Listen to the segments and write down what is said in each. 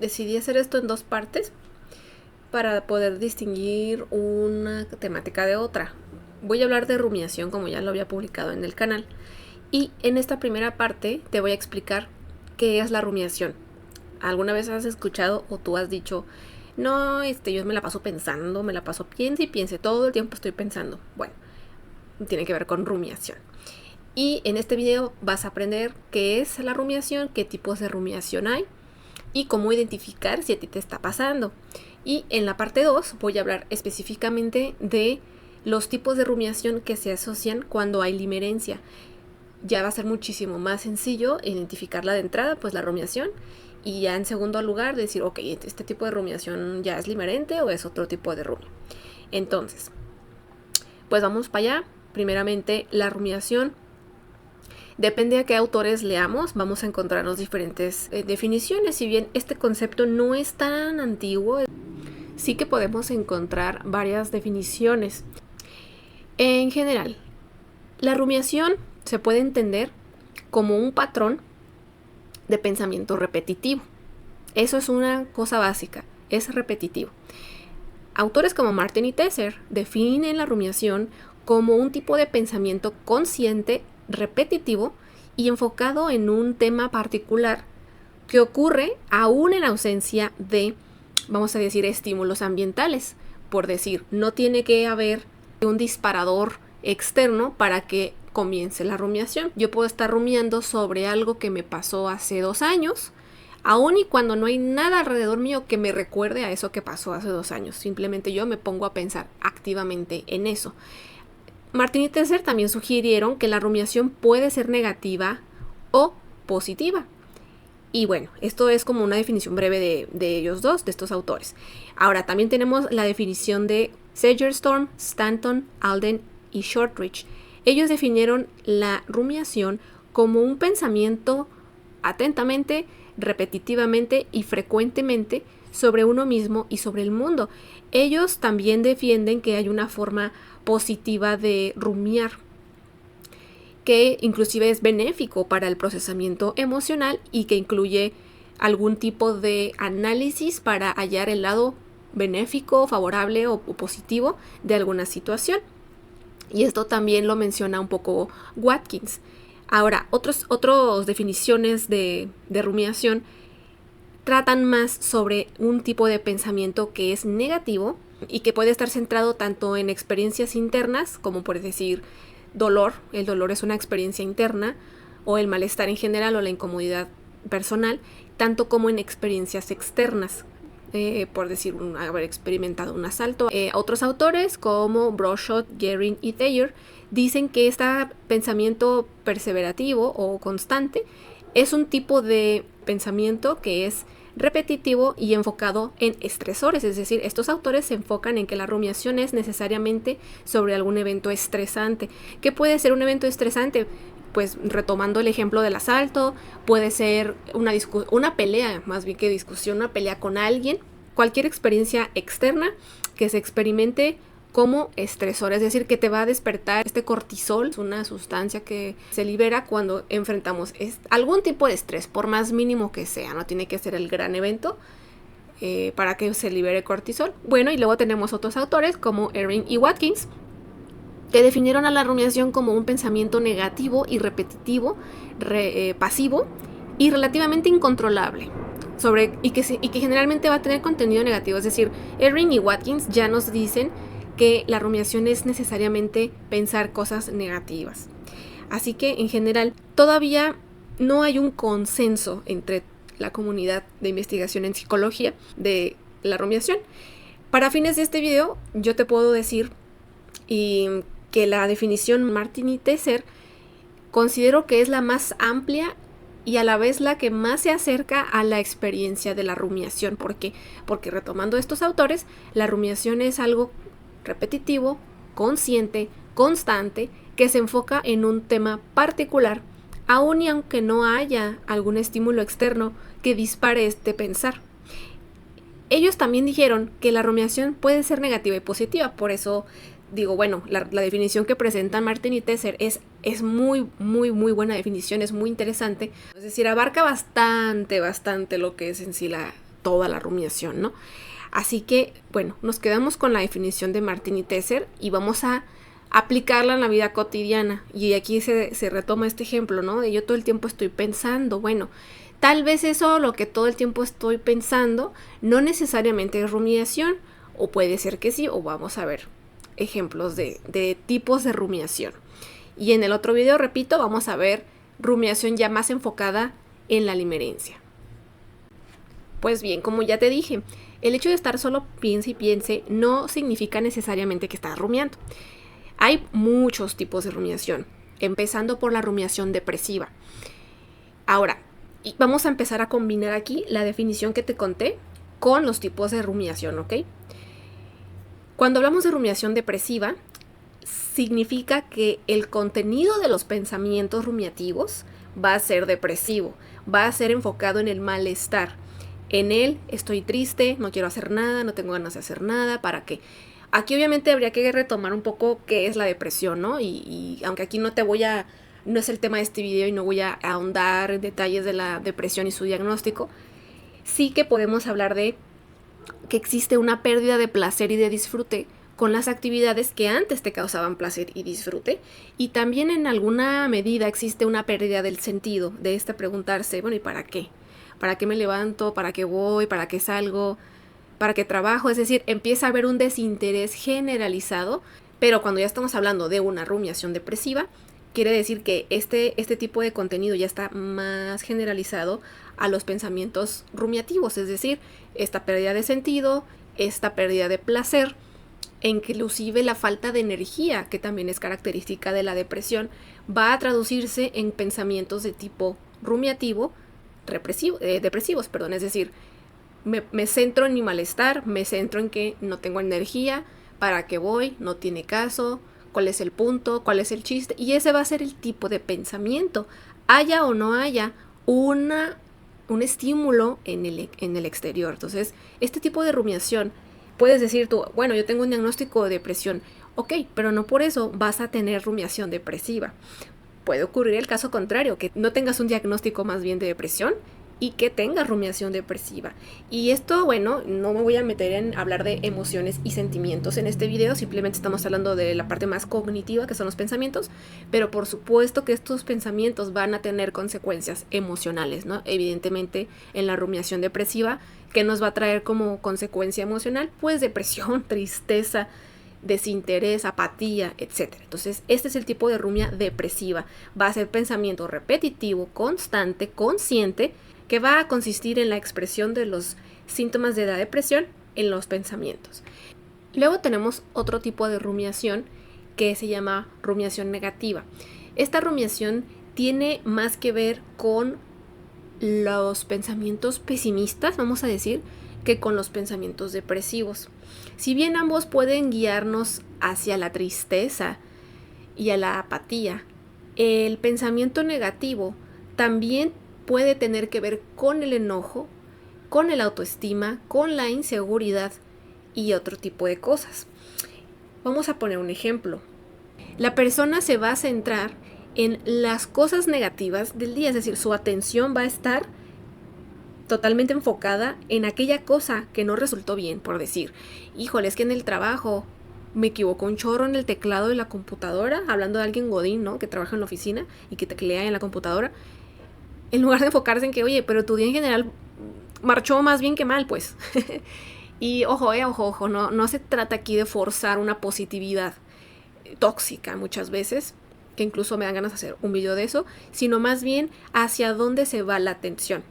decidí hacer esto en 2 partes para poder distinguir una temática de otra. Voy a hablar de rumiación, como ya lo había publicado en el canal, y en esta primera parte te voy a explicar qué es la rumiación. ¿Alguna vez has escuchado o tú has dicho, no, yo me la paso pensando, me la paso piense y piense, todo el tiempo estoy pensando? Bueno, tiene que ver con rumiación. Y en este video vas a aprender qué es la rumiación, qué tipos de rumiación hay y cómo identificar si a ti te está pasando. Y en la parte 2 voy a hablar específicamente de los tipos de rumiación que se asocian cuando hay limerencia. Ya va a ser muchísimo más sencillo identificarla de entrada, pues la rumiación, y ya en segundo lugar decir, ok, este tipo de rumiación ya es limerente o es otro tipo de rumia. Entonces, pues vamos para allá. Primeramente, la rumiación. Depende a qué autores leamos, vamos a encontrarnos diferentes definiciones. Si bien este concepto no es tan antiguo, sí que podemos encontrar varias definiciones. En general, la rumiación se puede entender como un patrón de pensamiento repetitivo. Eso es una cosa básica, es repetitivo. Autores como Martin y Tesser definen la rumiación como un tipo de pensamiento consciente, repetitivo y enfocado en un tema particular que ocurre aún en ausencia de, vamos a decir, estímulos ambientales. Por decir, no tiene que haber un disparador externo para que comience la rumiación. Yo puedo estar rumiando sobre algo que me pasó hace 2 años, aun y cuando no hay nada alrededor mío que me recuerde a eso que pasó hace 2 años. Simplemente yo me pongo a pensar activamente en eso. Martin y Tesser también sugirieron que la rumiación puede ser negativa o positiva. Y bueno, esto es como una definición breve de ellos dos, de estos autores. Ahora, también tenemos la definición de Segerstorm, Stanton, Alden y Shortridge. Ellos definieron la rumiación como un pensamiento atentamente, repetitivamente y frecuentemente sobre uno mismo y sobre el mundo. Ellos también defienden que hay una forma positiva de rumiar, que inclusive es benéfico para el procesamiento emocional y que incluye algún tipo de análisis para hallar el lado benéfico, favorable o positivo de alguna situación. Y esto también lo menciona un poco Watkins. Ahora, otras definiciones de rumiación tratan más sobre un tipo de pensamiento que es negativo y que puede estar centrado tanto en experiencias internas, como por decir dolor. El dolor es una experiencia interna, o el malestar en general o la incomodidad personal, tanto como en experiencias externas, por decir, haber experimentado un asalto. Otros autores como Broadshot, Gehring y Thayer dicen que este pensamiento perseverativo o constante es un tipo de pensamiento que es repetitivo y enfocado en estresores, es decir, estos autores se enfocan en que la rumiación es necesariamente sobre algún evento estresante. ¿Qué puede ser un evento estresante? Pues retomando el ejemplo del asalto, puede ser una pelea, más bien que discusión, una pelea con alguien, cualquier experiencia externa que se experimente como estresor, es decir, que te va a despertar este cortisol, es una sustancia que se libera cuando enfrentamos algún tipo de estrés, por más mínimo que sea, no tiene que ser el gran evento para que se libere cortisol. Bueno, y luego tenemos otros autores como Gehring y Watkins, que definieron a la rumiación como un pensamiento negativo y repetitivo, pasivo y relativamente incontrolable. Y que generalmente va a tener contenido negativo, es decir, Gehring y Watkins ya nos dicen que la rumiación es necesariamente pensar cosas negativas. Así que en general todavía no hay un consenso entre la comunidad de investigación en psicología de la rumiación. Para fines de este video yo te puedo decir que la definición Martin y Tesser considero que es la más amplia y a la vez la que más se acerca a la experiencia de la rumiación. ¿Por qué? Porque retomando estos autores, la rumiación es algo repetitivo, consciente, constante, que se enfoca en un tema particular, aun y aunque no haya algún estímulo externo que dispare este pensar. Ellos también dijeron que la rumiación puede ser negativa y positiva, por eso digo, bueno, la definición que presentan Martin y Tesser es muy, muy, muy buena definición, es muy interesante. Es decir, abarca bastante lo que es en sí toda la rumiación, ¿no? Así que, bueno, nos quedamos con la definición de Martin y Tesser y vamos a aplicarla en la vida cotidiana. Y aquí se retoma este ejemplo, ¿no? De yo todo el tiempo estoy pensando. Bueno, tal vez eso, lo que todo el tiempo estoy pensando, no necesariamente es rumiación, o puede ser que sí, o vamos a ver ejemplos de tipos de rumiación. Y en el otro video, repito, vamos a ver rumiación ya más enfocada en la limerencia. Pues bien, como ya te dije, el hecho de estar solo piense y piense no significa necesariamente que estás rumiando. Hay muchos tipos de rumiación, empezando por la rumiación depresiva. Ahora, vamos a empezar a combinar aquí la definición que te conté con los tipos de rumiación, ¿ok? Cuando hablamos de rumiación depresiva, significa que el contenido de los pensamientos rumiativos va a ser depresivo, va a ser enfocado en el malestar. En él estoy triste, no quiero hacer nada, no tengo ganas de hacer nada, ¿para qué? Aquí obviamente habría que retomar un poco qué es la depresión, ¿no? Y aunque aquí no es el tema de este video y no voy a ahondar en detalles de la depresión y su diagnóstico, sí que podemos hablar de que existe una pérdida de placer y de disfrute con las actividades que antes te causaban placer y disfrute, y también en alguna medida existe una pérdida del sentido de preguntarse, bueno, ¿y para qué? ¿Para qué me levanto? ¿Para qué voy? ¿Para qué salgo? ¿Para qué trabajo? Es decir, empieza a haber un desinterés generalizado, pero cuando ya estamos hablando de una rumiación depresiva, quiere decir que este tipo de contenido ya está más generalizado a los pensamientos rumiativos, es decir, esta pérdida de sentido, esta pérdida de placer, inclusive la falta de energía, que también es característica de la depresión, va a traducirse en pensamientos de tipo rumiativo, depresivos, es decir, me centro en mi malestar, me centro en que no tengo energía, para qué voy, no tiene caso, cuál es el punto, cuál es el chiste, y ese va a ser el tipo de pensamiento, haya o no haya un estímulo en el exterior. Entonces, este tipo de rumiación, puedes decir tú, bueno, yo tengo un diagnóstico de depresión, ok, pero no por eso vas a tener rumiación depresiva. Puede ocurrir el caso contrario, que no tengas un diagnóstico más bien de depresión y que tengas rumiación depresiva. Y esto, bueno, no me voy a meter en hablar de emociones y sentimientos en este video, simplemente estamos hablando de la parte más cognitiva, que son los pensamientos, pero por supuesto que estos pensamientos van a tener consecuencias emocionales, ¿no? Evidentemente, en la rumiación depresiva, ¿qué nos va a traer como consecuencia emocional? Pues depresión, tristeza, desinterés, apatía, etc. Entonces, este es el tipo de rumia depresiva. Va a ser pensamiento repetitivo, constante, consciente, que va a consistir en la expresión de los síntomas de la depresión en los pensamientos. Luego tenemos otro tipo de rumiación que se llama rumiación negativa. Esta rumiación tiene más que ver con los pensamientos pesimistas, vamos a decir, que con los pensamientos depresivos. Si bien ambos pueden guiarnos hacia la tristeza y a la apatía, el pensamiento negativo también puede tener que ver con el enojo, con el autoestima, con la inseguridad y otro tipo de cosas. Vamos a poner un ejemplo. La persona se va a centrar en las cosas negativas del día, es decir, su atención va a estar totalmente enfocada en aquella cosa que no resultó bien, por decir, híjole, es que en el trabajo me equivoco un chorro en el teclado de la computadora, hablando de alguien godín, ¿no? Que trabaja en la oficina y que teclea en la computadora, en lugar de enfocarse en que, oye, pero tu día en general marchó más bien que mal, pues. Y ojo, no se trata aquí de forzar una positividad tóxica muchas veces, que incluso me dan ganas de hacer un video de eso, sino más bien hacia dónde se va la atención.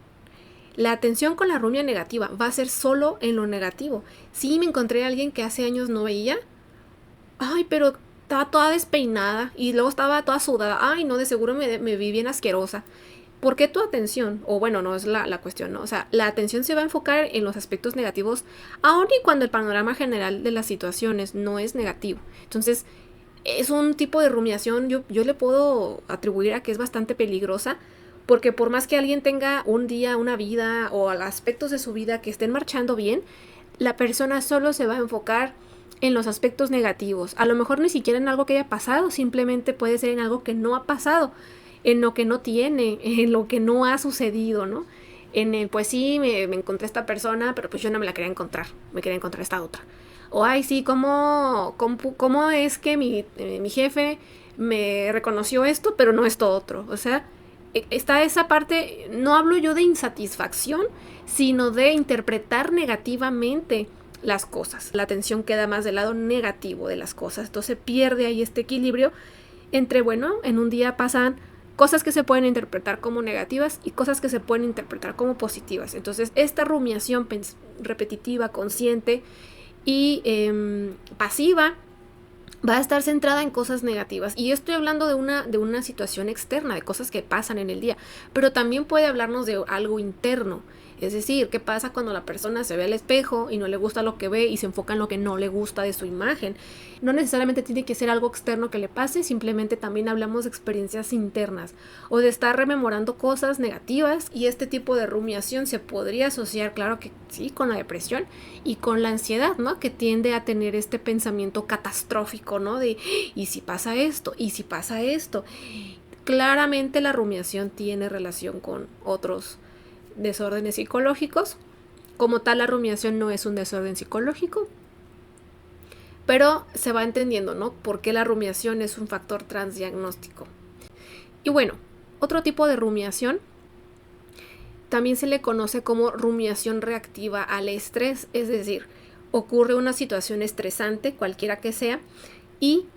La atención con la rumia negativa va a ser solo en lo negativo. Sí, me encontré a alguien que hace años no veía. Ay, pero estaba toda despeinada y luego estaba toda sudada. Ay, no, de seguro me vi bien asquerosa. ¿Por qué tu atención? O bueno, no es la cuestión, ¿no? O sea, la atención se va a enfocar en los aspectos negativos, aun y cuando el panorama general de las situaciones no es negativo. Entonces, es un tipo de rumiación, yo le puedo atribuir a que es bastante peligrosa, porque por más que alguien tenga un día, una vida o aspectos de su vida que estén marchando bien, la persona solo se va a enfocar en los aspectos negativos. A lo mejor ni siquiera en algo que haya pasado, simplemente puede ser en algo que no ha pasado, en lo que no tiene, en lo que no ha sucedido, ¿no? En el, pues sí, me encontré esta persona, pero pues yo no me la quería encontrar, me quería encontrar esta otra. O, ay, sí, ¿cómo es que mi jefe me reconoció esto, pero no esto otro? O sea, está esa parte, no hablo yo de insatisfacción, sino de interpretar negativamente las cosas. La atención queda más del lado negativo de las cosas, entonces pierde ahí este equilibrio entre, bueno, en un día pasan cosas que se pueden interpretar como negativas y cosas que se pueden interpretar como positivas. Entonces, esta rumiación repetitiva, consciente y pasiva va a estar centrada en cosas negativas. Y estoy hablando de una situación externa, de cosas que pasan en el día, pero también puede hablarnos de algo interno. Es decir, ¿qué pasa cuando la persona se ve al espejo y no le gusta lo que ve y se enfoca en lo que no le gusta de su imagen? No necesariamente tiene que ser algo externo que le pase, simplemente también hablamos de experiencias internas o de estar rememorando cosas negativas, y este tipo de rumiación se podría asociar, claro que sí, con la depresión y con la ansiedad, ¿no? Que tiende a tener este pensamiento catastrófico, ¿no? De, ¿y si pasa esto? ¿Y si pasa esto? Claramente la rumiación tiene relación con otros desórdenes psicológicos. Como tal, la rumiación no es un desorden psicológico, pero se va entendiendo, ¿no? Por qué la rumiación es un factor transdiagnóstico. Y bueno, otro tipo de rumiación también se le conoce como rumiación reactiva al estrés, es decir, ocurre una situación estresante, cualquiera que sea, y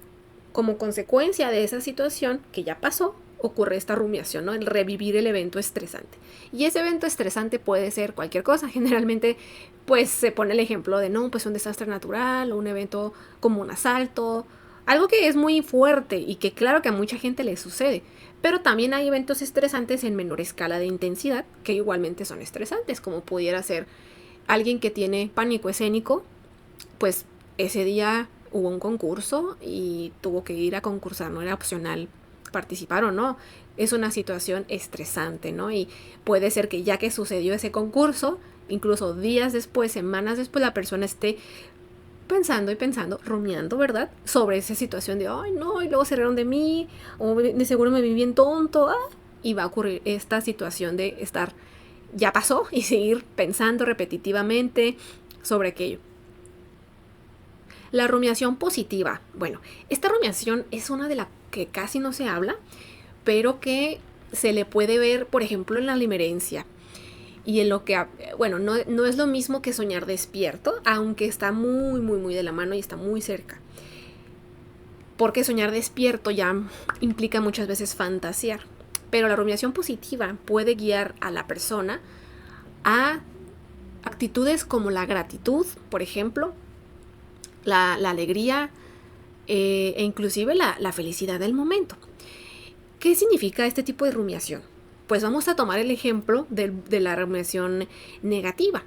como consecuencia de esa situación que ya pasó, ocurre esta rumiación, ¿no? El revivir el evento estresante. Y ese evento estresante puede ser cualquier cosa. Generalmente, pues se pone el ejemplo de, no, pues un desastre natural o un evento como un asalto, algo que es muy fuerte y que claro que a mucha gente le sucede. Pero también hay eventos estresantes en menor escala de intensidad que igualmente son estresantes, como pudiera ser alguien que tiene pánico escénico, pues ese día hubo un concurso y tuvo que ir a concursar, no era opcional participar o no. Es una situación estresante, ¿no? Y puede ser que ya que sucedió ese concurso, incluso días después, semanas después, la persona esté pensando y pensando, rumiando, ¿verdad? Sobre esa situación de, ay, no, y luego se rieron de mí, o de seguro me vi bien tonto, y va a ocurrir esta situación de estar, ya pasó, y seguir pensando repetitivamente sobre aquello. La rumiación positiva. Bueno, esta rumiación es una de las que casi no se habla, pero que se le puede ver, por ejemplo, en la limerencia. Y en lo que, bueno, no es lo mismo que soñar despierto, aunque está muy, muy, muy de la mano y está muy cerca. Porque soñar despierto ya implica muchas veces fantasear. Pero la rumiación positiva puede guiar a la persona a actitudes como la gratitud, por ejemplo, la alegría e inclusive la felicidad del momento. ¿Qué significa este tipo de rumiación? Pues vamos a tomar el ejemplo de la rumiación negativa,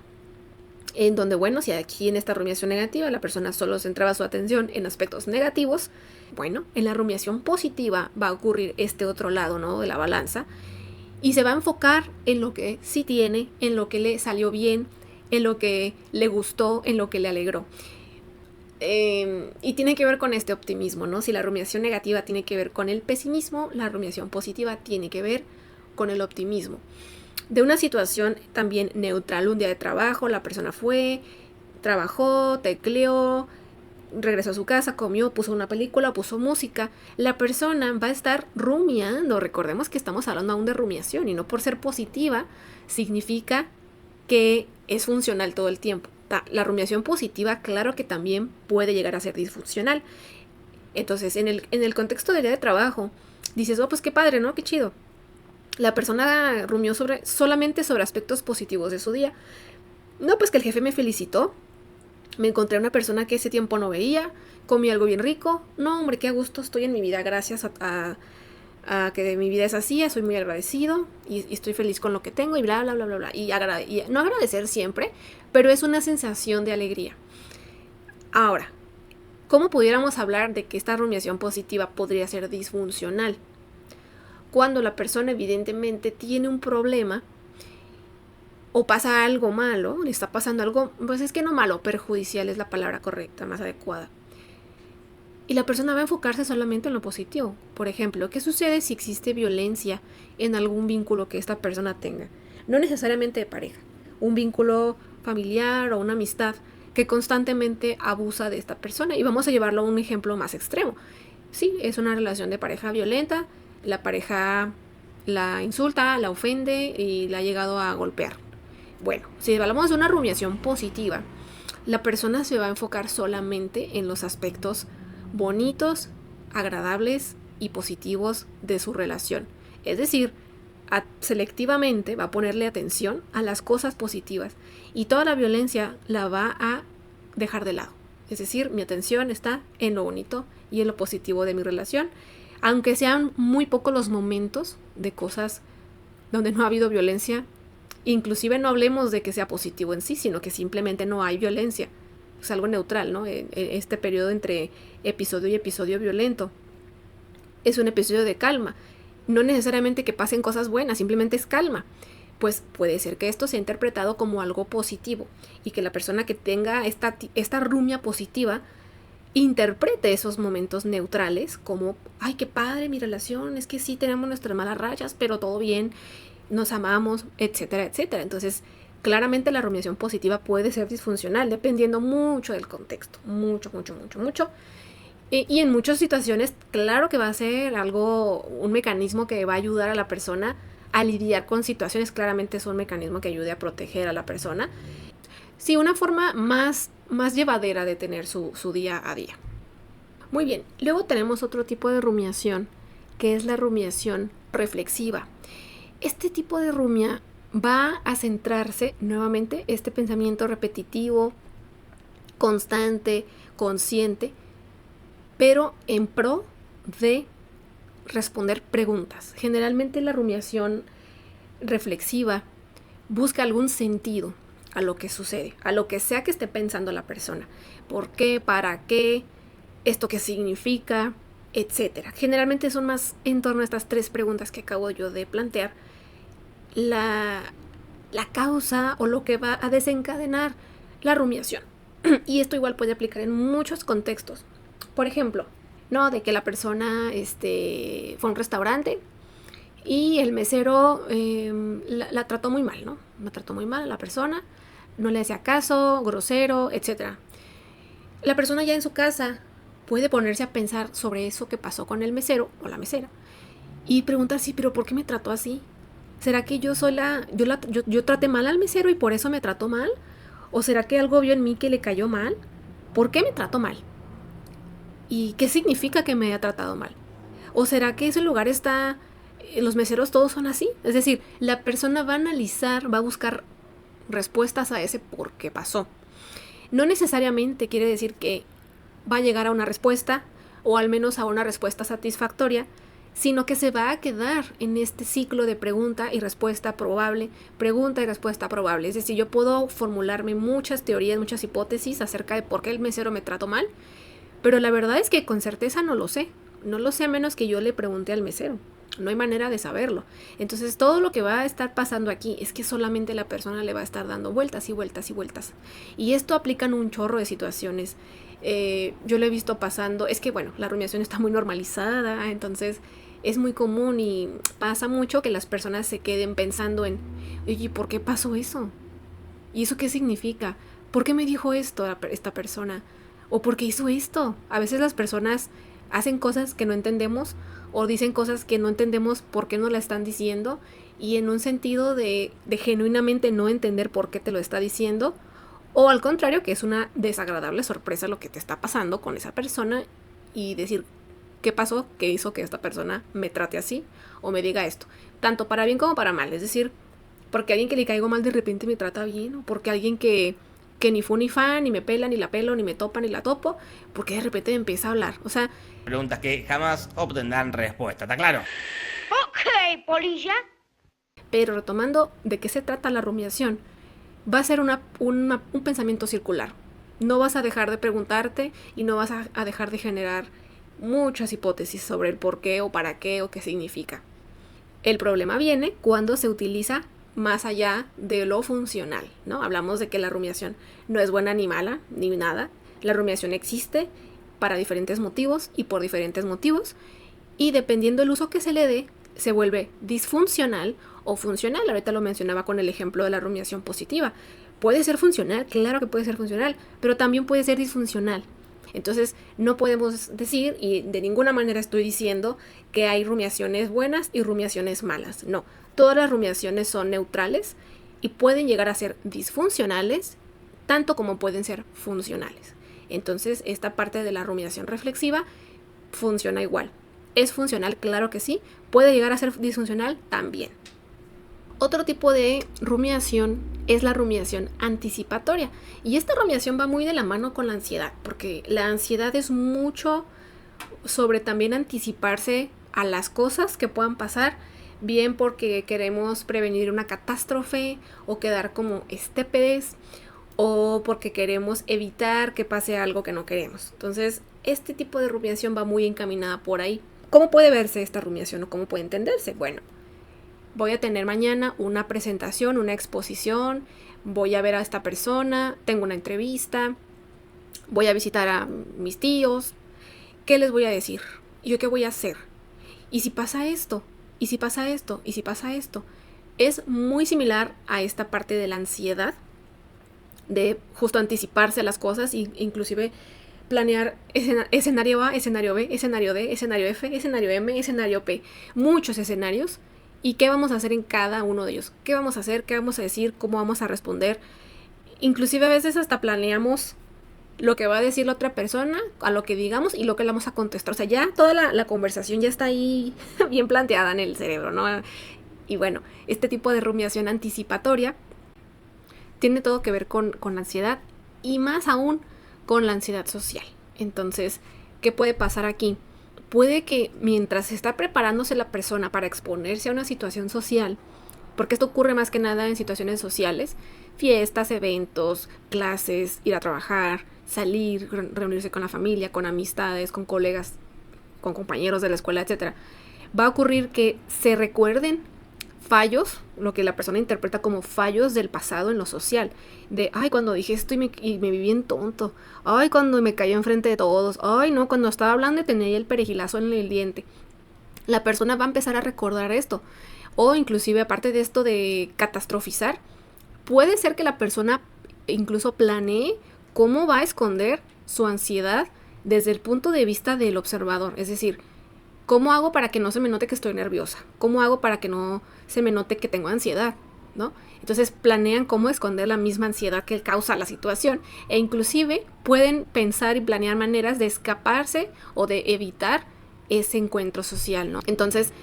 en donde, bueno, si aquí en esta rumiación negativa la persona solo centraba su atención en aspectos negativos, bueno, en la rumiación positiva va a ocurrir este otro lado, ¿no? De la balanza, y se va a enfocar en lo que sí tiene, en lo que le salió bien, en lo que le gustó, en lo que le alegró. Y tiene que ver con este optimismo, ¿no? Si la rumiación negativa tiene que ver con el pesimismo, la rumiación positiva tiene que ver con el optimismo. De una situación también neutral, un día de trabajo, la persona fue, trabajó, tecleó, regresó a su casa, comió, puso una película, puso música, la persona va a estar rumiando. Recordemos que estamos hablando aún de rumiación, y no por ser positiva significa que es funcional todo el tiempo. La rumiación positiva, claro que también puede llegar a ser disfuncional. Entonces, en el contexto del día de trabajo, dices, oh, pues qué padre, ¿no? Qué chido. La persona rumió solamente sobre aspectos positivos de su día. No, pues que el jefe me felicitó. Me encontré a una persona que ese tiempo no veía. Comí algo bien rico. No, hombre, qué a gusto estoy en mi vida gracias a que mi vida es así. Soy muy agradecido y estoy feliz con lo que tengo y bla, bla, bla, bla, bla. Y no agradecer siempre, pero es una sensación de alegría. Ahora, ¿cómo pudiéramos hablar de que esta rumiación positiva podría ser disfuncional? Cuando la persona evidentemente tiene un problema o pasa algo malo, le está pasando algo, pues es que no malo, perjudicial es la palabra correcta, más adecuada. Y la persona va a enfocarse solamente en lo positivo. Por ejemplo, ¿qué sucede si existe violencia en algún vínculo que esta persona tenga? no necesariamente de pareja, un vínculo familiar o una amistad que constantemente abusa de esta persona. Y vamos a llevarlo a un ejemplo más extremo. Sí, es una relación de pareja violenta, la pareja la insulta, la ofende y la ha llegado a golpear. Bueno, si hablamos de una rumiación positiva, la persona se va a enfocar solamente en los aspectos bonitos, agradables y positivos de su relación. Es decir, selectivamente va a ponerle atención a las cosas positivas y toda la violencia la va a dejar de lado. Es decir, mi atención está en lo bonito y en lo positivo de mi relación, aunque sean muy pocos los momentos de cosas donde no ha habido violencia. Inclusive no hablemos de que sea positivo en sí, sino que simplemente no hay violencia. Es algo neutral, ¿no? Este periodo entre episodio y episodio violento es un episodio de calma. No necesariamente que pasen cosas buenas, simplemente es calma. Pues puede ser que esto sea interpretado como algo positivo y que la persona que tenga esta rumia positiva interprete esos momentos neutrales como, ay, qué padre mi relación, es que sí tenemos nuestras malas rachas, pero todo bien, nos amamos, etcétera, etcétera. Entonces, claramente la rumiación positiva puede ser disfuncional, dependiendo mucho del contexto, mucho. Y en muchas situaciones, claro que va a ser un mecanismo que va a ayudar a la persona a lidiar con situaciones. Claramente es un mecanismo que ayude a proteger a la persona. Sí, una forma más llevadera de tener su día a día. Muy bien, luego tenemos otro tipo de rumiación, que es la rumiación reflexiva. Este tipo de rumia va a centrarse nuevamente este pensamiento repetitivo, constante, consciente, pero en pro de responder preguntas. Generalmente la rumiación reflexiva busca algún sentido a lo que sucede, a lo que sea que esté pensando la persona. ¿Por qué? ¿Para qué? ¿Esto qué significa? Etcétera. Generalmente son más en torno a estas tres preguntas que acabo yo de plantear. La causa o lo que va a desencadenar la rumiación. Y esto igual puede aplicar en muchos contextos. Por ejemplo, ¿no? De que la persona fue a un restaurante y el mesero la trató muy mal, ¿no? La trató muy mal a la persona, no le hacía caso, grosero, etc. La persona ya en su casa puede ponerse a pensar sobre eso que pasó con el mesero o la mesera y preguntarse, ¿pero por qué me trató así? ¿Será que yo traté mal al mesero y por eso me trató mal? ¿O será que algo vio en mí que le cayó mal? ¿Por qué me trató mal? ¿Y qué significa que me haya tratado mal? ¿O será que ese lugar los meseros todos son así? Es decir, la persona va a analizar, va a buscar respuestas a ese por qué pasó. No necesariamente quiere decir que va a llegar a una respuesta, o al menos a una respuesta satisfactoria, sino que se va a quedar en este ciclo de pregunta y respuesta probable, pregunta y respuesta probable. Es decir, yo puedo formularme muchas teorías, muchas hipótesis acerca de por qué el mesero me trató mal, pero la verdad es que con certeza no lo sé. No lo sé a menos que yo le pregunte al mesero. No hay manera de saberlo. Entonces todo lo que va a estar pasando aquí es que solamente la persona le va a estar dando vueltas y vueltas y vueltas. Y esto aplica en un chorro de situaciones. Yo lo he visto pasando. Es que bueno, la rumiación está muy normalizada, entonces es muy común y pasa mucho que las personas se queden pensando en, oye, ¿por qué pasó eso? ¿Y eso qué significa? ¿Por qué me dijo esto esta persona? ¿O por qué hizo esto? A veces las personas hacen cosas que no entendemos o dicen cosas que no entendemos por qué no la están diciendo, y en un sentido de genuinamente no entender por qué te lo está diciendo, o al contrario, que es una desagradable sorpresa lo que te está pasando con esa persona y decir, ¿qué pasó? ¿Qué hizo que esta persona me trate así o me diga esto? Tanto para bien como para mal. Es decir, porque alguien que le caigo mal de repente me trata bien, o porque alguien que ni fu ni fa, ni me pela, ni la pelo, ni me topa, ni la topo, porque de repente me empieza a hablar. O sea, preguntas que jamás obtendrán respuesta, ¿está claro? Ok, polilla. Pero retomando de qué se trata la rumiación, va a ser un pensamiento circular. No vas a dejar de preguntarte y no vas a dejar de generar muchas hipótesis sobre el por qué o para qué o qué significa. El problema viene cuando se utiliza más allá de lo funcional, ¿no? Hablamos de que la rumiación no es buena ni mala, ni nada. La rumiación existe para diferentes motivos y por diferentes motivos, y dependiendo del uso que se le dé, se vuelve disfuncional o funcional. Ahorita lo mencionaba con el ejemplo de la rumiación positiva. Puede ser funcional, claro que puede ser funcional, pero también puede ser disfuncional. Entonces no podemos decir, y de ninguna manera estoy diciendo, que hay rumiaciones buenas y rumiaciones malas. No, todas las rumiaciones son neutrales y pueden llegar a ser disfuncionales, tanto como pueden ser funcionales. Entonces esta parte de la rumiación reflexiva funciona igual. ¿Es funcional? Claro que sí. ¿Puede llegar a ser disfuncional? También. Otro tipo de rumiación es la rumiación anticipatoria. Y esta rumiación va muy de la mano con la ansiedad, porque la ansiedad es mucho sobre también anticiparse a las cosas que puedan pasar, bien porque queremos prevenir una catástrofe o quedar como estépedes, o porque queremos evitar que pase algo que no queremos. Entonces, este tipo de rumiación va muy encaminada por ahí. ¿Cómo puede verse esta rumiación o cómo puede entenderse? Bueno, voy a tener mañana una presentación, una exposición, voy a ver a esta persona, tengo una entrevista, voy a visitar a mis tíos. ¿Qué les voy a decir? ¿Yo qué voy a hacer? ¿Y si pasa esto? ¿Y si pasa esto? ¿Y si pasa esto? Es muy similar a esta parte de la ansiedad, de justo anticiparse a las cosas e inclusive planear escenario A, escenario B, escenario D, escenario F, escenario M, escenario P. Muchos escenarios. ¿Y qué vamos a hacer en cada uno de ellos? ¿Qué vamos a hacer? ¿Qué vamos a decir? ¿Cómo vamos a responder? Inclusive a veces hasta planeamos lo que va a decir la otra persona, a lo que digamos y lo que le vamos a contestar. O sea, ya toda la conversación ya está ahí bien planteada en el cerebro, ¿no? Y bueno, este tipo de rumiación anticipatoria tiene todo que ver con la ansiedad y más aún con la ansiedad social. Entonces, ¿qué puede pasar aquí? Puede que mientras está preparándose la persona para exponerse a una situación social, porque esto ocurre más que nada en situaciones sociales, fiestas, eventos, clases, ir a trabajar, salir, reunirse con la familia, con amistades, con colegas, con compañeros de la escuela, etc. Va a ocurrir que se recuerden fallos, lo que la persona interpreta como fallos del pasado en lo social, de, ay, cuando dije esto y me vi bien tonto, ay, cuando me cayó enfrente de todos, ay, no, cuando estaba hablando y tenía el perejilazo en el diente. La persona va a empezar a recordar esto, o inclusive aparte de esto de catastrofizar, puede ser que la persona incluso planee cómo va a esconder su ansiedad desde el punto de vista del observador, es decir, ¿cómo hago para que no se me note que estoy nerviosa? ¿Cómo hago para que no se me note que tengo ansiedad? ¿No? Entonces planean cómo esconder la misma ansiedad que causa la situación e inclusive pueden pensar y planear maneras de escaparse o de evitar ese encuentro social, ¿no? Entonces,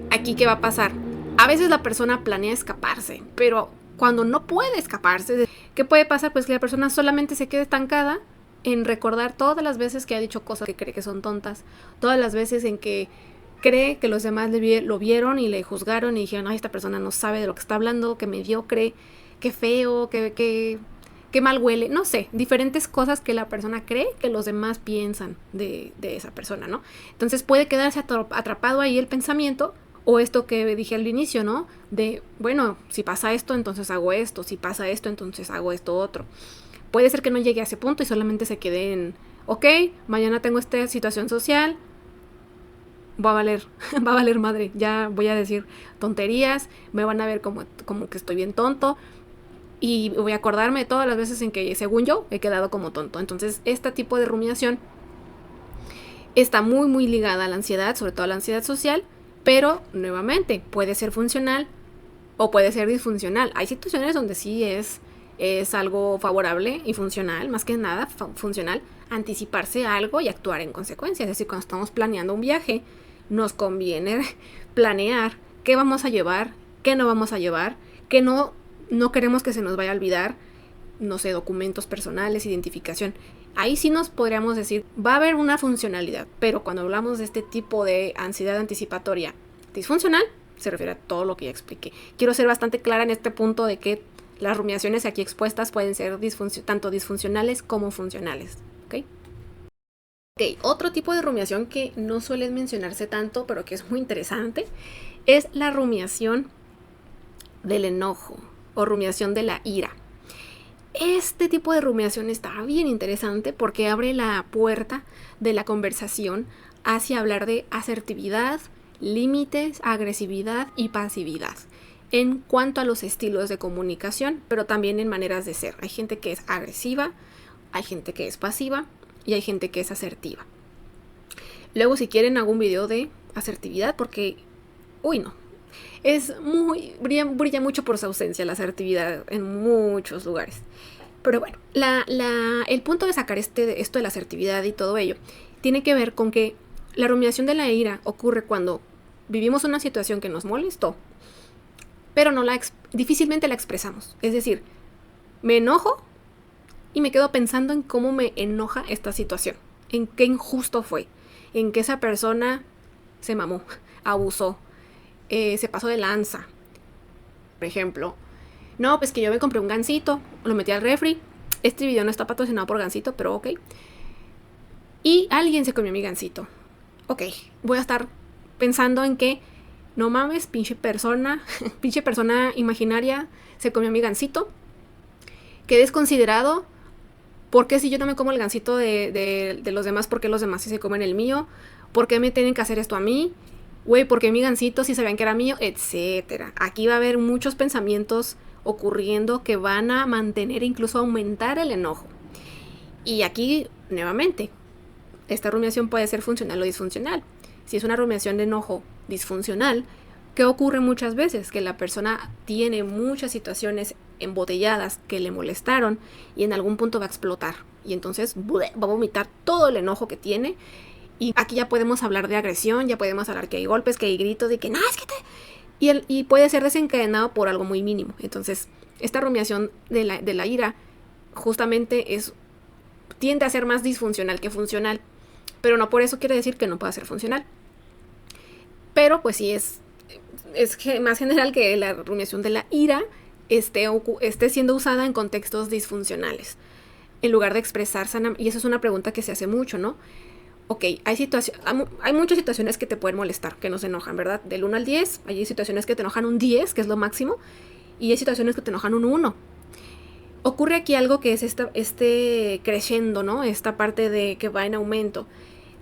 ¿aquí qué va a pasar? A veces la persona planea escaparse, pero cuando no puede escaparse, ¿qué puede pasar? Pues que la persona solamente se quede estancada en recordar todas las veces que ha dicho cosas que cree que son tontas, todas las veces en que cree que los demás lo vieron y le juzgaron y dijeron, ay, esta persona no sabe de lo que está hablando, qué mediocre, qué feo, qué mal huele, no sé, diferentes cosas que la persona cree que los demás piensan de esa persona, ¿no? Entonces puede quedarse atrapado ahí el pensamiento, o esto que dije al inicio, ¿no? De, bueno, si pasa esto, entonces hago esto, si pasa esto, entonces hago esto otro. Puede ser que no llegue a ese punto y solamente se quede en, ok, mañana tengo esta situación social, va a valer madre, ya voy a decir tonterías, me van a ver como que estoy bien tonto y voy a acordarme de todas las veces en que, según yo, he quedado como tonto. Entonces, este tipo de rumiación está muy, muy ligada a la ansiedad, sobre todo a la ansiedad social, pero, nuevamente, puede ser funcional o puede ser disfuncional. Hay situaciones donde sí es algo favorable y funcional, más que nada funcional, anticiparse a algo y actuar en consecuencia. Es decir, cuando estamos planeando un viaje, nos conviene planear qué vamos a llevar, qué no vamos a llevar, qué no queremos que se nos vaya a olvidar, no sé, documentos personales, identificación. Ahí sí nos podríamos decir, va a haber una funcionalidad, pero cuando hablamos de este tipo de ansiedad anticipatoria disfuncional, se refiere a todo lo que ya expliqué. Quiero ser bastante clara en este punto de que las rumiaciones aquí expuestas pueden ser tanto disfuncionales como funcionales. ¿Ok? Ok, otro tipo de rumiación que no suele mencionarse tanto, pero que es muy interesante, es la rumiación del enojo o rumiación de la ira. Este tipo de rumiación está bien interesante porque abre la puerta de la conversación hacia hablar de asertividad, límites, agresividad y pasividad. en cuanto a los estilos de comunicación, pero también en maneras de ser. Hay gente que es agresiva, hay gente que es pasiva y hay gente que es asertiva. Luego, si quieren, hago un video de asertividad porque, brilla mucho por su ausencia la asertividad en muchos lugares. Pero bueno, el punto de sacar esto de la asertividad y todo ello tiene que ver con que la rumiación de la ira ocurre cuando vivimos una situación que nos molestó, pero difícilmente la expresamos. Es decir, me enojo y me quedo pensando en cómo me enoja esta situación, en qué injusto fue, en que esa persona se mamó, abusó, se pasó de lanza. Por ejemplo, no, pues que yo me compré un gansito, lo metí al refri. Este video no está patrocinado por Gansito, pero ok. Y alguien se comió mi gansito. Ok, voy a estar pensando en que, no mames, pinche persona imaginaria se comió mi gansito. Qué desconsiderado. ¿Por qué si yo no me como el gansito de los demás, por qué los demás sí se comen el mío? ¿Por qué me tienen que hacer esto a mí? Güey, ¿por qué mi gansito si sabían que era mío? Etcétera. Aquí va a haber muchos pensamientos ocurriendo que van a mantener e incluso aumentar el enojo. Y aquí, nuevamente, esta rumiación puede ser funcional o disfuncional. Si es una rumiación de enojo disfuncional, ¿qué ocurre muchas veces? Que la persona tiene muchas situaciones embotelladas que le molestaron y en algún punto va a explotar. Y entonces va a vomitar todo el enojo que tiene. Y aquí ya podemos hablar de agresión, ya podemos hablar que hay golpes, que hay gritos, de que no, es que te... Y puede ser desencadenado por algo muy mínimo. Entonces, esta rumiación de la ira justamente tiende a ser más disfuncional que funcional. Pero no por eso quiere decir que no pueda ser funcional. Pero pues sí es más general que la rumiación de la ira esté siendo usada en contextos disfuncionales. En lugar de expresar sana. Y eso es una pregunta que se hace mucho, ¿no? Ok, hay muchas situaciones que te pueden molestar, que nos enojan, ¿verdad? Del 1 al 10, hay situaciones que te enojan un 10, que es lo máximo, y hay situaciones que te enojan un 1. Ocurre aquí algo que es este creciendo, ¿no? Esta parte de que va en aumento,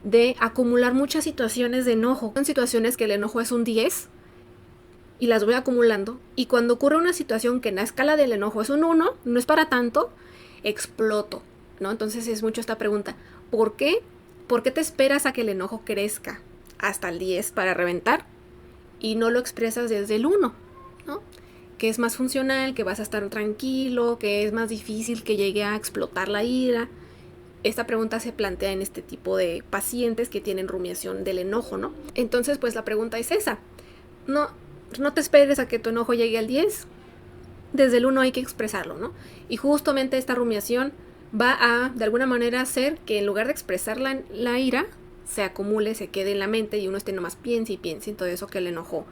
de acumular muchas situaciones de enojo. Son situaciones que el enojo es un 10 y las voy acumulando, y cuando ocurre una situación que en la escala del enojo es un 1, no es para tanto, exploto, ¿no? Entonces es mucho esta pregunta, ¿por qué? ¿Por qué te esperas a que el enojo crezca hasta el 10 para reventar y no lo expresas desde el 1, ¿no? Que es más funcional, que vas a estar tranquilo, que es más difícil que llegue a explotar la ira. Esta pregunta se plantea en este tipo de pacientes que tienen rumiación del enojo, ¿no? Entonces, pues la pregunta es esa. No te esperes a que tu enojo llegue al 10. Desde el 1 hay que expresarlo, ¿no? Y justamente esta rumiación va a, de alguna manera, hacer que en lugar de expresar la ira, se acumule, se quede en la mente y uno esté nomás piense y piense en todo eso que le enojó.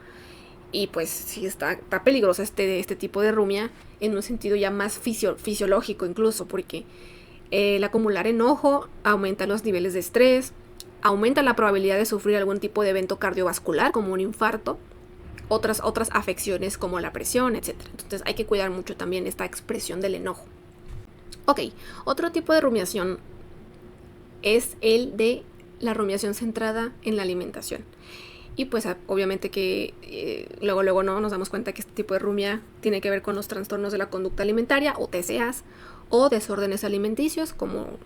Y pues sí está peligroso este tipo de rumia en un sentido ya más fisiológico incluso, porque el acumular enojo aumenta los niveles de estrés, aumenta la probabilidad de sufrir algún tipo de evento cardiovascular como un infarto, otras afecciones como la presión, etc. Entonces hay que cuidar mucho también esta expresión del enojo. Ok, otro tipo de rumiación es el de la rumiación centrada en la alimentación. Y pues obviamente que luego no nos damos cuenta que este tipo de rumia tiene que ver con los trastornos de la conducta alimentaria o TCAs o desórdenes alimenticios, como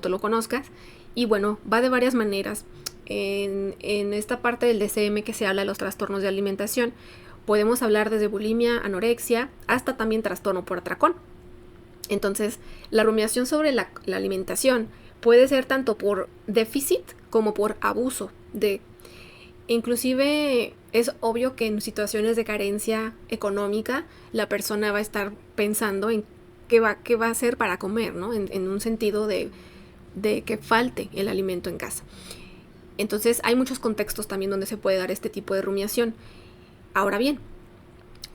tú lo conozcas. Y bueno, va de varias maneras. En esta parte del DSM que se habla de los trastornos de alimentación, podemos hablar desde bulimia, anorexia, hasta también trastorno por atracón. Entonces, la rumiación sobre la alimentación puede ser tanto por déficit como por abuso de... Inclusive es obvio que en situaciones de carencia económica la persona va a estar pensando en qué va a hacer para comer, ¿no? En un sentido de que falte el alimento en casa. Entonces hay muchos contextos también donde se puede dar este tipo de rumiación. Ahora bien,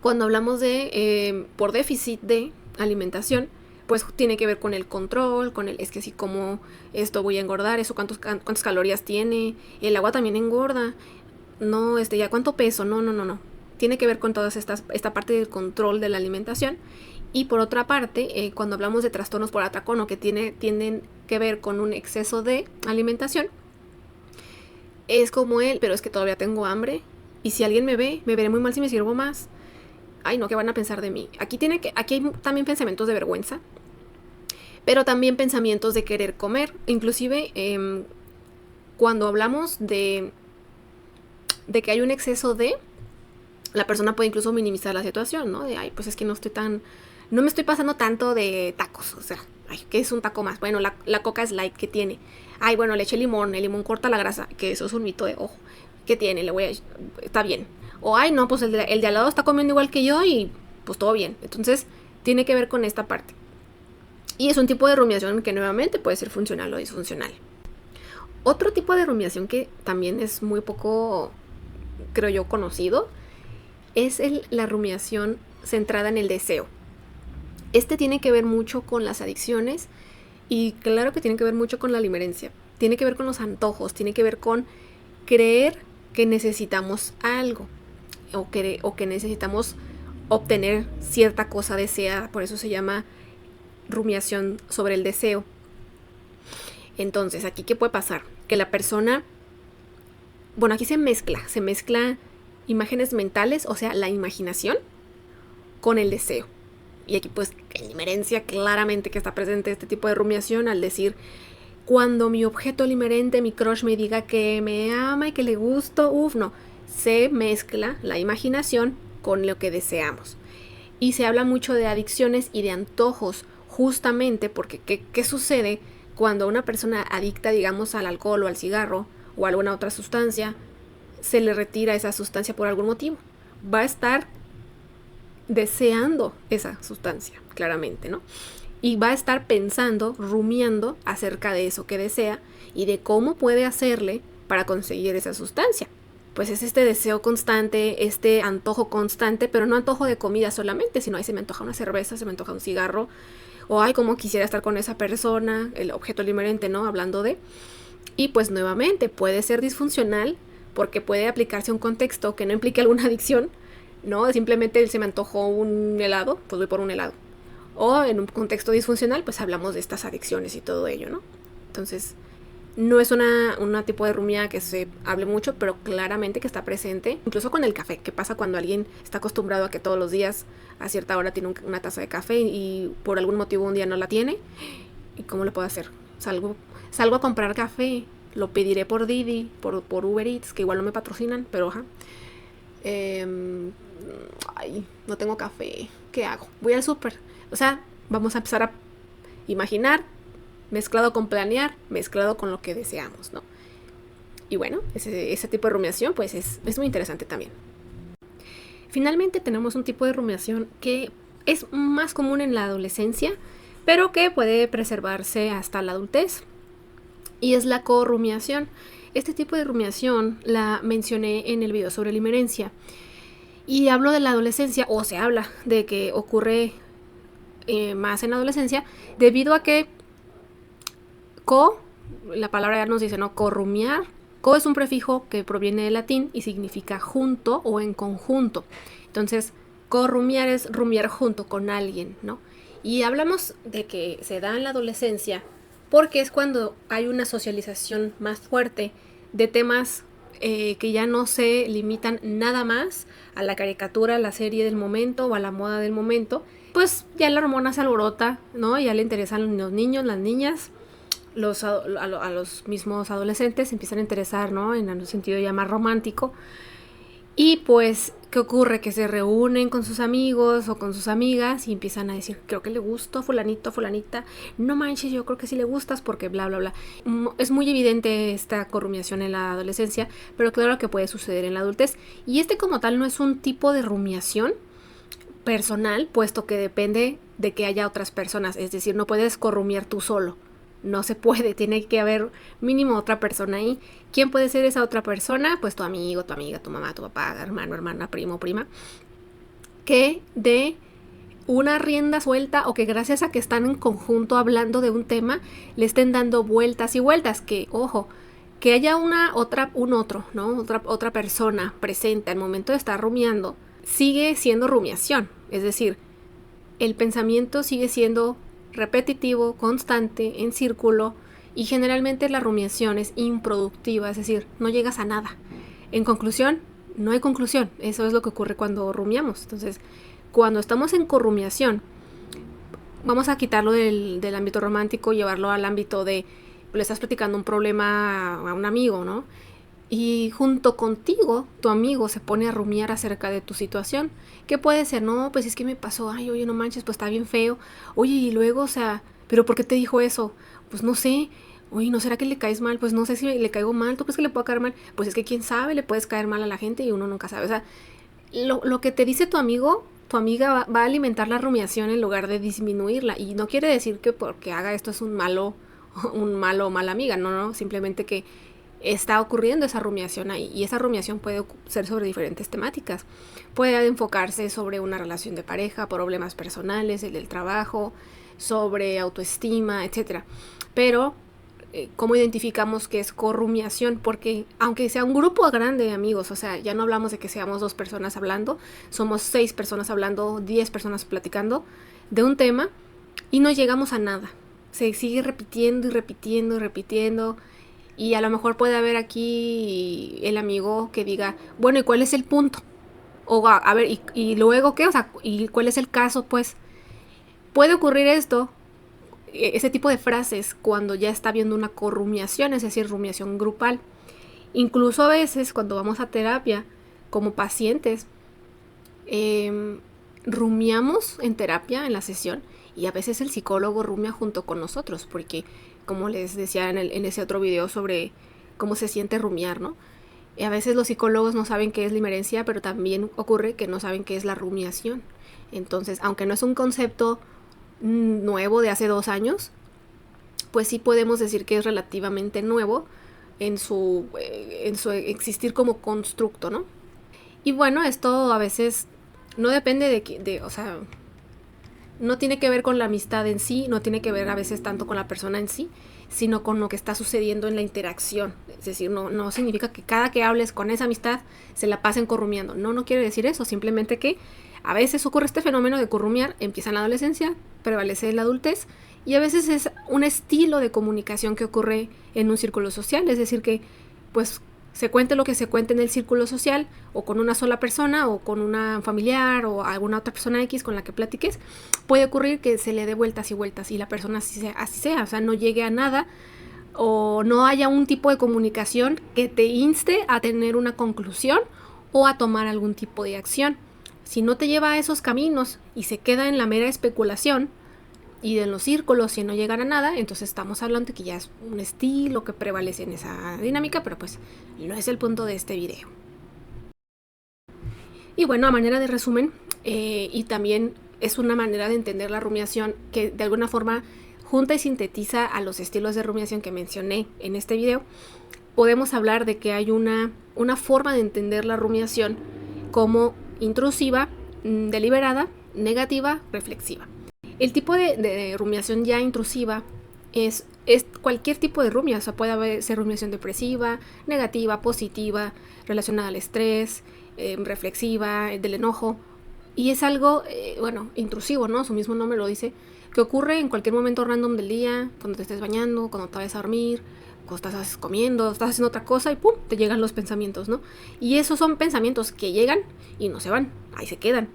cuando hablamos de por déficit de alimentación, pues tiene que ver con el control, es que si como esto voy a engordar, eso cuántas calorías tiene, el agua también engorda, no, ya cuánto peso, no. Tiene que ver con toda esta parte del control de la alimentación. Y por otra parte, cuando hablamos de trastornos por atracón o que tienden que ver con un exceso de alimentación, es como pero es que todavía tengo hambre, y si alguien me ve, me veré muy mal si me sirvo más. ay no, ¿qué van a pensar de mí? Aquí hay también pensamientos de vergüenza, pero también pensamientos de querer comer. Inclusive cuando hablamos de que hay un exceso de, la persona puede incluso minimizar la situación, ¿no? De, ay, pues es que no me estoy pasando tanto de tacos, o sea, ay, ¿qué es un taco más? Bueno, la Coca es light, ¿qué tiene? Ay, bueno, le eché limón, el limón corta la grasa, que eso es un mito de ojo. ¿Qué tiene? Está bien. O, ay, no, pues el de al lado está comiendo igual que yo y pues todo bien. Entonces, tiene que ver con esta parte. Y es un tipo de rumiación que nuevamente puede ser funcional o disfuncional. Otro tipo de rumiación que también es muy poco, creo yo, conocido, es la rumiación centrada en el deseo. Este tiene que ver mucho con las adicciones y claro que tiene que ver mucho con la limerencia. Tiene que ver con los antojos, tiene que ver con creer que necesitamos algo o que necesitamos obtener cierta cosa deseada. Por eso se llama rumiación sobre el deseo. Entonces, ¿aquí qué puede pasar? Que la persona, bueno, aquí se mezcla imágenes mentales, o sea, la imaginación con el deseo. Y aquí pues en limerencia claramente que está presente este tipo de rumiación al decir, cuando mi objeto limerente, mi crush me diga que me ama y que le gusto, no, se mezcla la imaginación con lo que deseamos. Y se habla mucho de adicciones y de antojos, justamente porque ¿qué sucede cuando una persona adicta, digamos, al alcohol o al cigarro o a alguna otra sustancia, se le retira esa sustancia por algún motivo? Va a estar deseando esa sustancia, claramente, ¿no? Y va a estar pensando, rumiando acerca de eso que desea y de cómo puede hacerle para conseguir esa sustancia. Pues es este deseo constante, este antojo constante, pero no antojo de comida solamente, sino ahí se me antoja una cerveza, se me antoja un cigarro, o ay, cómo quisiera estar con esa persona, el objeto limerente, ¿no? Hablando de. Y pues nuevamente puede ser disfuncional porque puede aplicarse a un contexto que no implique alguna adicción, ¿no? Simplemente se me antojó un helado, pues voy por un helado. O en un contexto disfuncional, pues hablamos de estas adicciones y todo ello, ¿no? Entonces, no es una tipo de rumia que se hable mucho, pero claramente que está presente, incluso con el café. ¿Qué pasa cuando alguien está acostumbrado a que todos los días a cierta hora tiene una taza de café y por algún motivo un día no la tiene? ¿Y cómo lo puedo hacer? Salgo a comprar café, lo pediré por Didi, por Uber Eats, que igual no me patrocinan, pero ajá. Ay, no tengo café, ¿qué hago? Voy al súper. O sea, vamos a empezar a imaginar, mezclado con planear, mezclado con lo que deseamos, ¿no? Y bueno, ese tipo de rumiación pues es muy interesante también. Finalmente tenemos un tipo de rumiación que es más común en la adolescencia, pero que puede preservarse hasta la adultez, y es la corrumiación. Este tipo de rumiación la mencioné en el video sobre limerencia. Y hablo de la adolescencia, o se habla de que ocurre más en la adolescencia, debido a que la palabra ya nos dice, ¿no? Corrumiar. Co es un prefijo que proviene del latín y significa junto o en conjunto. Entonces, corrumiar es rumiar junto con alguien, ¿no? Y hablamos de que se da en la adolescencia porque es cuando hay una socialización más fuerte de temas que ya no se limitan nada más a la caricatura, a la serie del momento o a la moda del momento. Pues ya la hormona se alborota, ¿no? Ya le interesan los niños, las niñas, a los mismos adolescentes se empiezan a interesar, ¿no? En un sentido ya más romántico. Y pues, ¿qué ocurre? Que se reúnen con sus amigos o con sus amigas y empiezan a decir, creo que le gusto a fulanito, fulanita. No manches, yo creo que sí le gustas porque bla, bla, bla. Es muy evidente esta corrumiación en la adolescencia, pero claro que puede suceder en la adultez. Y este como tal no es un tipo de rumiación personal, puesto que depende de que haya otras personas. Es decir, no puedes corrumiar tú solo. No se puede, tiene que haber mínimo otra persona ahí. ¿Quién puede ser esa otra persona? Pues tu amigo, tu amiga, tu mamá, tu papá, hermano, hermana, primo, prima. Que dé una rienda suelta o que gracias a que están en conjunto hablando de un tema, le estén dando vueltas y vueltas. Que, ojo, que haya otra persona presente al momento de estar rumiando, sigue siendo rumiación. Es decir, el pensamiento sigue siendo repetitivo, constante, en círculo, y generalmente la rumiación es improductiva, es decir, no llegas a nada. En conclusión, no hay conclusión. Eso es lo que ocurre cuando rumiamos. Entonces, cuando estamos en corrumiación, vamos a quitarlo del ámbito romántico y llevarlo al ámbito de, le estás platicando un problema a un amigo, ¿no? Y junto contigo, tu amigo se pone a rumiar acerca de tu situación. ¿Qué puede ser? No, pues es que me pasó, ay, oye, no manches, pues está bien feo. Oye, y luego, o sea, ¿pero por qué te dijo eso? Pues no sé. Oye, ¿no será que le caes mal? Pues no sé si le caigo mal. ¿Tú crees que le puedo caer mal? Pues es que quién sabe, le puedes caer mal a la gente y uno nunca sabe. O sea, lo que te dice tu amigo, tu amiga va a alimentar la rumiación en lugar de disminuirla. Y no quiere decir que porque haga esto es un malo o mala amiga. No, no, simplemente que está ocurriendo esa rumiación ahí. Y esa rumiación puede ser sobre diferentes temáticas. Puede enfocarse sobre una relación de pareja, problemas personales, el del trabajo, sobre autoestima, etcétera. Pero ¿cómo identificamos que es corrumiación? Porque aunque sea un grupo grande de amigos, o sea, ya no hablamos de que seamos 2 personas hablando, somos 6 personas hablando, 10 personas platicando de un tema y no llegamos a nada. Se sigue repitiendo y repitiendo y repitiendo. Y a lo mejor puede haber aquí el amigo que diga, bueno, ¿y cuál es el punto? O a ver, ¿y luego qué? O sea, ¿y cuál es el caso? Pues puede ocurrir esto, ese tipo de frases, cuando ya está habiendo una corrumiación, es decir, rumiación grupal. Incluso a veces cuando vamos a terapia como pacientes, rumiamos en terapia, en la sesión, y a veces el psicólogo rumia junto con nosotros, porque como les decía en ese otro video sobre cómo se siente rumiar, ¿no? Y a veces los psicólogos no saben qué es limerencia, pero también ocurre que no saben qué es la rumiación. Entonces, aunque no es un concepto nuevo de hace 2 años, pues sí podemos decir que es relativamente nuevo en su existir como constructo, ¿no? Y bueno, esto a veces no depende o sea, no tiene que ver con la amistad en sí, no tiene que ver a veces tanto con la persona en sí, sino con lo que está sucediendo en la interacción. Es decir, no significa que cada que hables con esa amistad se la pasen corrumiando. No quiere decir eso, simplemente que a veces ocurre este fenómeno de corrumiar, empieza en la adolescencia, prevalece en la adultez, y a veces es un estilo de comunicación que ocurre en un círculo social, es decir que pues se cuente lo que se cuente en el círculo social, o con una sola persona, o con una familiar, o alguna otra persona X con la que platiques, puede ocurrir que se le dé vueltas y vueltas, y la persona así sea, o sea, no llegue a nada, o no haya un tipo de comunicación que te inste a tener una conclusión, o a tomar algún tipo de acción. Si no te lleva a esos caminos, y se queda en la mera especulación, y de los círculos, si no llegan a nada, entonces estamos hablando de que ya es un estilo que prevalece en esa dinámica, pero pues no es el punto de este video. Y bueno, a manera de resumen, y también es una manera de entender la rumiación que de alguna forma junta y sintetiza a los estilos de rumiación que mencioné en este video, podemos hablar de que hay una forma de entender la rumiación como intrusiva, deliberada, negativa, reflexiva. El tipo de rumiación ya intrusiva es cualquier tipo de rumia, o sea, puede ser rumiación depresiva, negativa, positiva, relacionada al estrés, reflexiva, del enojo, y es algo, intrusivo, ¿no? Su mismo nombre lo dice, que ocurre en cualquier momento random del día, cuando te estés bañando, cuando te vayas a dormir, cuando estás comiendo, estás haciendo otra cosa y ¡pum!, te llegan los pensamientos, ¿no? Y esos son pensamientos que llegan y no se van, ahí se quedan.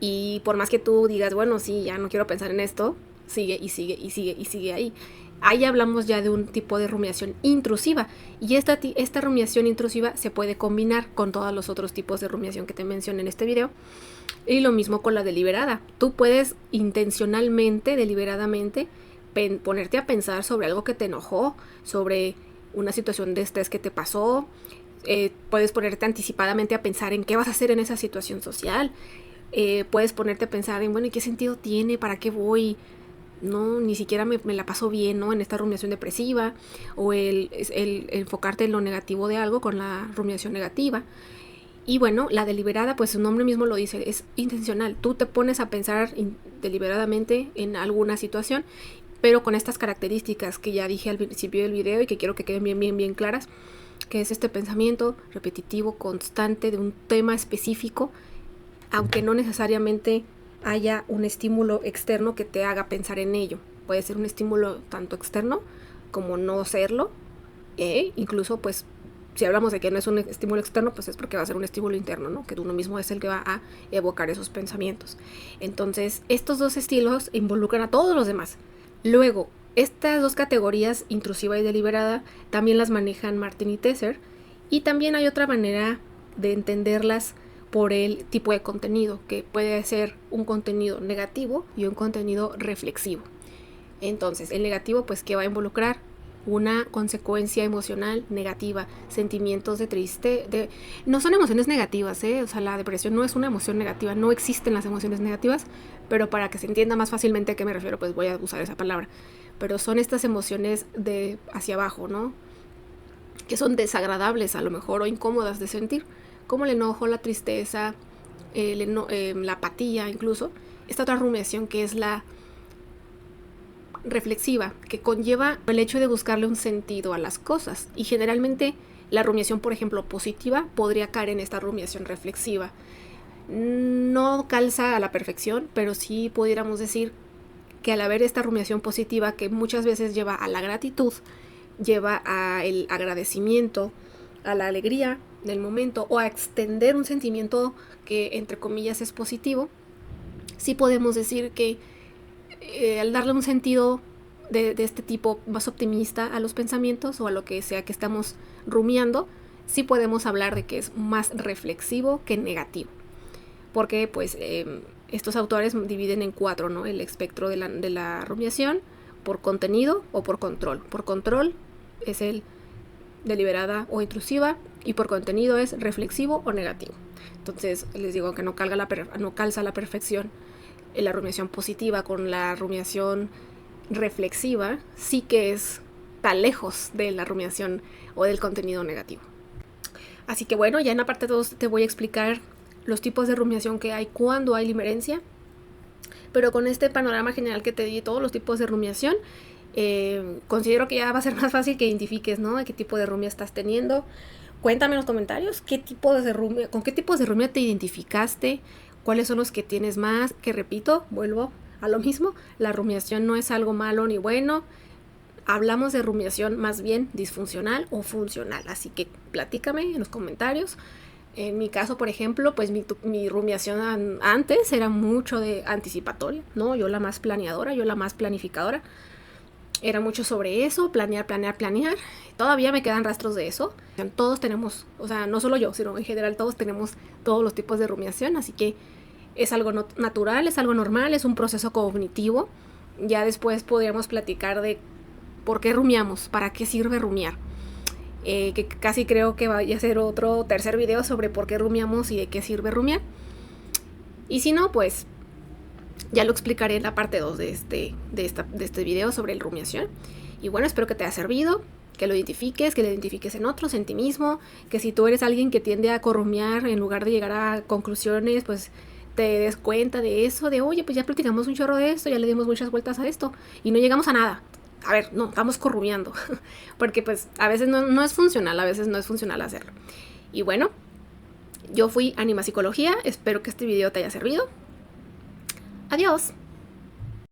Y por más que tú digas, bueno, sí, ya no quiero pensar en esto, sigue y sigue y sigue y sigue ahí. Ahí hablamos ya de un tipo de rumiación intrusiva. Y esta rumiación intrusiva se puede combinar con todos los otros tipos de rumiación que te mencioné en este video. Y lo mismo con la deliberada. Tú puedes intencionalmente, deliberadamente, ponerte a pensar sobre algo que te enojó, sobre una situación de estrés que te pasó. Puedes ponerte anticipadamente a pensar en qué vas a hacer en esa situación social. Puedes ponerte a pensar en, bueno, ¿y qué sentido tiene? ¿Para qué voy? No, ni siquiera me la paso bien, ¿no? En esta rumiación depresiva, o el enfocarte en lo negativo de algo con la rumiación negativa. Y bueno, la deliberada, pues su nombre mismo lo dice, es intencional. Tú te pones a pensar deliberadamente en alguna situación, pero con estas características que ya dije al principio del video y que quiero que queden bien claras, que es este pensamiento repetitivo, constante de un tema específico, aunque no necesariamente haya un estímulo externo que te haga pensar en ello. Puede ser un estímulo tanto externo como no serlo, incluso pues si hablamos de que no es un estímulo externo, pues es porque va a ser un estímulo interno, ¿no? Que uno mismo es el que va a evocar esos pensamientos. Entonces, estos dos estilos involucran a todos los demás. Luego, estas dos categorías, intrusiva y deliberada, también las manejan Martin y Tesser. Y también hay otra manera de entenderlas por el tipo de contenido, que puede ser un contenido negativo y un contenido reflexivo. Entonces, el negativo, pues, ¿qué va a involucrar? Una consecuencia emocional negativa, sentimientos de tristeza. No son emociones negativas, o sea, la depresión no es una emoción negativa, no existen las emociones negativas, pero para que se entienda más fácilmente a qué me refiero, pues voy a usar esa palabra. Pero son estas emociones de hacia abajo, ¿no? Que son desagradables a lo mejor o incómodas de sentir, como el enojo, la tristeza, la apatía incluso. Esta otra rumiación que es la reflexiva, que conlleva el hecho de buscarle un sentido a las cosas. Y generalmente la rumiación, por ejemplo, positiva, podría caer en esta rumiación reflexiva. No calza a la perfección, pero sí pudiéramos decir que al haber esta rumiación positiva, que muchas veces lleva a la gratitud, lleva al agradecimiento, a la alegría del momento, o a extender un sentimiento que entre comillas es positivo, sí podemos decir que al darle un sentido de este tipo más optimista a los pensamientos o a lo que sea que estamos rumiando, sí podemos hablar de que es más reflexivo que negativo. Porque pues estos autores dividen en 4, ¿no? El espectro de la rumiación por contenido o por control. Por control es el deliberada o intrusiva y por contenido es reflexivo o negativo. Entonces les digo que no calza la perfección la rumiación positiva con la rumiación reflexiva, sí que está lejos de la rumiación o del contenido negativo. Así que bueno, ya en la parte 2 te voy a explicar los tipos de rumiación que hay cuando hay limerencia, pero con este panorama general que te di, todos los tipos de rumiación, considero que ya va a ser más fácil que identifiques, ¿no? ¿Qué tipo de rumia estás teniendo? Cuéntame en los comentarios con qué tipos de rumia te identificaste, cuáles son los que tienes más, que repito, vuelvo a lo mismo, la rumiación no es algo malo ni bueno, hablamos de rumiación más bien disfuncional o funcional, así que platícame en los comentarios. En mi caso, por ejemplo, pues mi rumiación antes era mucho de anticipatoria, ¿no? Yo la más planeadora, yo la más planificadora. Era mucho sobre eso, planear. Todavía me quedan rastros de eso. Todos tenemos, o sea, no solo yo, sino en general todos tenemos todos los tipos de rumiación, así que es algo natural, es algo normal, es un proceso cognitivo. Ya después podríamos platicar de por qué rumiamos, para qué sirve rumiar. Que casi creo que vaya a ser otro tercer video sobre por qué rumiamos y de qué sirve rumiar. Y si no, pues ya lo explicaré en la parte 2 de este video sobre el rumiación. Y bueno, espero que te haya servido, que lo identifiques, que lo identifiques en otros, en ti mismo, que si tú eres alguien que tiende a corrumiar en lugar de llegar a conclusiones, pues te des cuenta de eso, de oye, pues ya platicamos un chorro de esto, ya le dimos muchas vueltas a esto y no llegamos a nada. A ver, no, estamos corrumiando, porque pues a veces no es funcional, a veces no es funcional hacerlo. Y bueno, yo fui Anima Psicología, espero que este video te haya servido. Adiós.